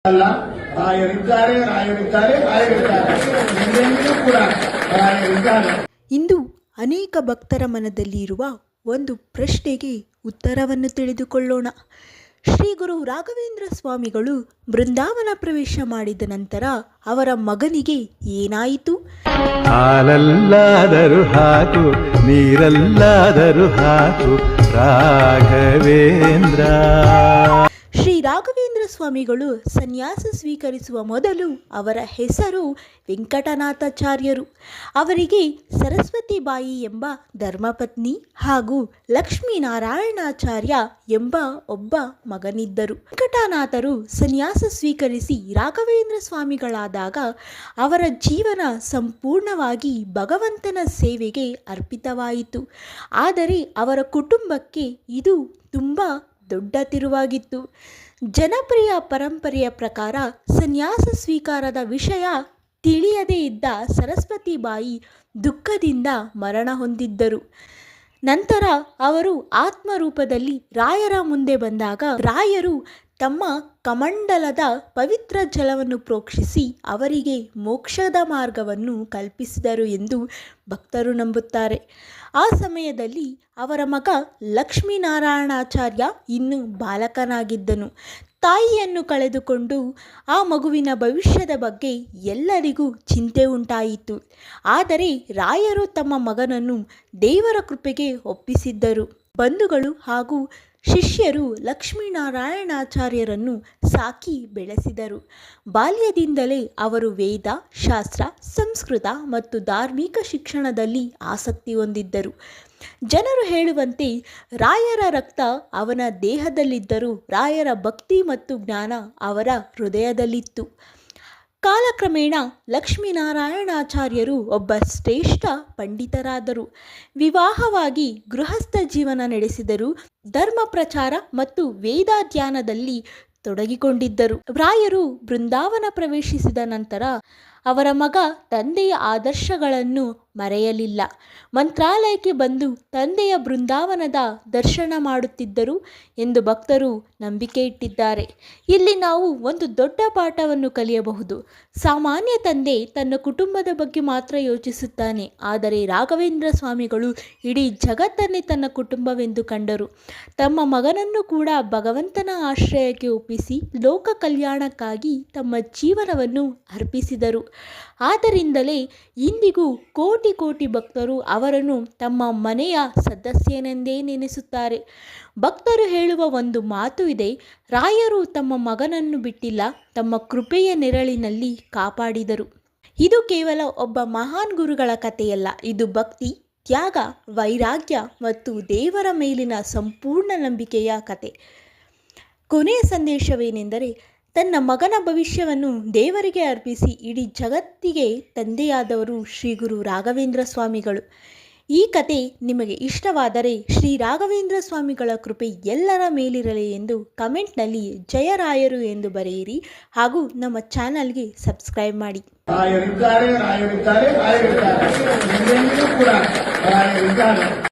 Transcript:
ಅಲ್ಲ, ರಾಯರಿದ್ದಾರೆ, ರಾಯರಿದ್ದಾರೆ, ರಾಯರಿದ್ದಾರೆ, ಎಂದೆಂದಿಗೂ ಕೂಡ ರಾಯರಿದ್ದಾರೆ. ಇಂದು ಅನೇಕ ಭಕ್ತರ ಮನದಲ್ಲಿ ಇರುವ ಒಂದು ಪ್ರಶ್ನೆಗೆ ಉತ್ತರವನ್ನು ತಿಳಿದುಕೊಳ್ಳೋಣ. ಶ್ರೀ ಗುರು ರಾಘವೇಂದ್ರ ಸ್ವಾಮಿಗಳು ಬೃಂದಾವನ ಪ್ರವೇಶ ಮಾಡಿದ ನಂತರ ಅವರ ಮಗನಿಗೆ ಏನಾಯಿತು? ಹಾಲಲ್ಲಾದರೂ ಹಾಕು, ನೀರಲ್ಲಾದರೂ ಹಾಕು ರಾಘವೇಂದ್ರ. ಶ್ರೀ ರಾಘವೇಂದ್ರ ಸ್ವಾಮಿಗಳು ಸನ್ಯಾಸ ಸ್ವೀಕರಿಸುವ ಮೊದಲು ಅವರ ಹೆಸರು ವೆಂಕಟನಾಥಾಚಾರ್ಯರು. ಅವರಿಗೆ ಸರಸ್ವತಿಬಾಯಿ ಎಂಬ ಧರ್ಮಪತ್ನಿ ಹಾಗೂ ಲಕ್ಷ್ಮೀನಾರಾಯಣಾಚಾರ್ಯ ಎಂಬ ಒಬ್ಬ ಮಗನಿದ್ದರು. ವೆಂಕಟನಾಥರು ಸನ್ಯಾಸ ಸ್ವೀಕರಿಸಿ ರಾಘವೇಂದ್ರ ಸ್ವಾಮಿಗಳಾದಾಗ ಅವರ ಜೀವನ ಸಂಪೂರ್ಣವಾಗಿ ಭಗವಂತನ ಸೇವೆಗೆ ಅರ್ಪಿತವಾಯಿತು. ಆದರೆ ಅವರ ಕುಟುಂಬಕ್ಕೆ ಇದು ತುಂಬ ದೊಡ್ಡ ತಿರುವಾಗಿತ್ತು. ಜನಪ್ರಿಯ ಪರಂಪರೆಯ ಪ್ರಕಾರ ಸನ್ಯಾಸ ಸ್ವೀಕಾರದ ವಿಷಯ ತಿಳಿಯದೇ ಇದ್ದ ಸರಸ್ವತಿಬಾಯಿ ದುಃಖದಿಂದ ಮರಣ ಹೊಂದಿದ್ದರು. ನಂತರ ಅವರು ಆತ್ಮರೂಪದಲ್ಲಿ ರಾಯರ ಮುಂದೆ ಬಂದಾಗ ರಾಯರು ತಮ್ಮ ಕಮಂಡಲದ ಪವಿತ್ರ ಜಲವನ್ನು ಪ್ರೋಕ್ಷಿಸಿ ಅವರಿಗೆ ಮೋಕ್ಷದ ಮಾರ್ಗವನ್ನು ಕಲ್ಪಿಸಿದರು ಎಂದು ಭಕ್ತರು ನಂಬುತ್ತಾರೆ. ಆ ಸಮಯದಲ್ಲಿ ಅವರ ಮಗ ಲಕ್ಷ್ಮೀನಾರಾಯಣಾಚಾರ್ಯ ಇನ್ನೂ ಬಾಲಕನಾಗಿದ್ದನು. ತಾಯಿಯನ್ನು ಕಳೆದುಕೊಂಡು ಆ ಮಗುವಿನ ಭವಿಷ್ಯದ ಬಗ್ಗೆ ಎಲ್ಲರಿಗೂ ಚಿಂತೆ ಉಂಟಾಯಿತು. ಆದರೆ ರಾಯರು ತಮ್ಮ ಮಗನನ್ನು ದೇವರ ಕೃಪೆಗೆ ಒಪ್ಪಿಸಿದ್ದರು. ಬಂಧುಗಳು ಹಾಗೂ ಶಿಷ್ಯರು ಲಕ್ಷ್ಮೀನಾರಾಯಣಾಚಾರ್ಯರನ್ನು ಸಾಕಿ ಬೆಳೆಸಿದರು. ಬಾಲ್ಯದಿಂದಲೇ ಅವರು ವೇದ, ಶಾಸ್ತ್ರ, ಸಂಸ್ಕೃತ ಮತ್ತು ಧಾರ್ಮಿಕ ಶಿಕ್ಷಣದಲ್ಲಿ ಆಸಕ್ತಿ ಹೊಂದಿದ್ದರು. ಜನರು ಹೇಳುವಂತೆ ರಾಯರ ರಕ್ತ ಅವನ ದೇಹದಲ್ಲಿದ್ದರೂ ರಾಯರ ಭಕ್ತಿ ಮತ್ತು ಜ್ಞಾನ ಅವರ ಹೃದಯದಲ್ಲಿತ್ತು. ಕಾಲಕ್ರಮೇಣ ಲಕ್ಷ್ಮೀನಾರಾಯಣಾಚಾರ್ಯರು ಒಬ್ಬ ಶ್ರೇಷ್ಠ ಪಂಡಿತರಾದರು. ವಿವಾಹವಾಗಿ ಗೃಹಸ್ಥ ಜೀವನ ನಡೆಸಿದರು. ಧರ್ಮ ಪ್ರಚಾರ ಮತ್ತು ವೇದಾಧ್ಯಯನದಲ್ಲಿ ತೊಡಗಿಕೊಂಡಿದ್ದರು. ರಾಯರು ಬೃಂದಾವನ ಪ್ರವೇಶಿಸಿದ ನಂತರ ಅವರ ಮಗ ತಂದೆಯ ಆದರ್ಶಗಳನ್ನು ಮರೆಯಲಿಲ್ಲ. ಮಂತ್ರಾಲಯಕ್ಕೆ ಬಂದು ತಂದೆಯ ಬೃಂದಾವನದ ದರ್ಶನ ಮಾಡುತ್ತಿದ್ದರು ಎಂದು ಭಕ್ತರು ನಂಬಿಕೆ ಇಟ್ಟಿದ್ದಾರೆ. ಇಲ್ಲಿ ನಾವು ಒಂದು ದೊಡ್ಡ ಪಾಠವನ್ನು ಕಲಿಯಬಹುದು. ಸಾಮಾನ್ಯ ತಂದೆ ತನ್ನ ಕುಟುಂಬದ ಬಗ್ಗೆ ಮಾತ್ರ ಯೋಚಿಸುತ್ತಾನೆ, ಆದರೆ ರಾಘವೇಂದ್ರ ಸ್ವಾಮಿಗಳು ಇಡೀ ಜಗತ್ತನ್ನೇ ತನ್ನ ಕುಟುಂಬವೆಂದು ಕಂಡರು. ತಮ್ಮ ಮಗನನ್ನು ಕೂಡ ಭಗವಂತನ ಆಶ್ರಯಕ್ಕೆ ಒಪ್ಪಿಸಿ ಲೋಕ ಕಲ್ಯಾಣಕ್ಕಾಗಿ ತಮ್ಮ ಜೀವನವನ್ನು ಅರ್ಪಿಸಿದರು. ಆದ್ದರಿಂದಲೇ ಇಂದಿಗೂ ಕೋಟಿ ಕೋಟಿ ಭಕ್ತರು ಅವರನ್ನು ತಮ್ಮ ಮನೆಯ ಸದಸ್ಯನೆಂದೇ ನೆನೆಸುತ್ತಾರೆ. ಭಕ್ತರು ಹೇಳುವ ಒಂದು ಮಾತು ಇದೆ, ರಾಯರು ತಮ್ಮ ಮಗನನ್ನು ಬಿಟ್ಟಿಲ್ಲ, ತಮ್ಮ ಕೃಪೆಯ ನೆರಳಿನಲ್ಲಿ ಕಾಪಾಡಿದರು. ಇದು ಕೇವಲ ಒಬ್ಬ ಮಹಾನ್ ಗುರುಗಳ ಕಥೆಯಲ್ಲ, ಇದು ಭಕ್ತಿ, ತ್ಯಾಗ, ವೈರಾಗ್ಯ ಮತ್ತು ದೇವರ ಮೇಲಿನ ಸಂಪೂರ್ಣ ನಂಬಿಕೆಯ ಕತೆ. ಕೊನೆಯ ಸಂದೇಶವೇನೆಂದರೆ, ತನ್ನ ಮಗನ ಭವಿಷ್ಯವನ್ನು ದೇವರಿಗೆ ಅರ್ಪಿಸಿ ಇಡೀ ಜಗತ್ತಿಗೆ ತಂದೆಯಾದವರು ಶ್ರೀ ಗುರು ರಾಘವೇಂದ್ರ ಸ್ವಾಮಿಗಳು. ಈ ಕತೆ ನಿಮಗೆ ಇಷ್ಟವಾದರೆ ಶ್ರೀ ರಾಘವೇಂದ್ರ ಸ್ವಾಮಿಗಳ ಕೃಪೆ ಎಲ್ಲರ ಮೇಲಿರಲಿ ಎಂದು ಕಮೆಂಟ್ನಲ್ಲಿ ಜಯರಾಯರು ಎಂದು ಬರೆಯಿರಿ ಹಾಗೂ ನಮ್ಮ ಚಾನಲ್ಗೆ ಸಬ್ಸ್ಕ್ರೈಬ್ ಮಾಡಿ. ರಾಯರಿದ್ದಾರೆ, ರಾಯರಿದ್ದಾರೆ, ರಾಯರಿದ್ದಾರೆ, ಎಂದೆಂದಿಗೂ ಕೂಡ ರಾಯರಿದ್ದಾರೆ.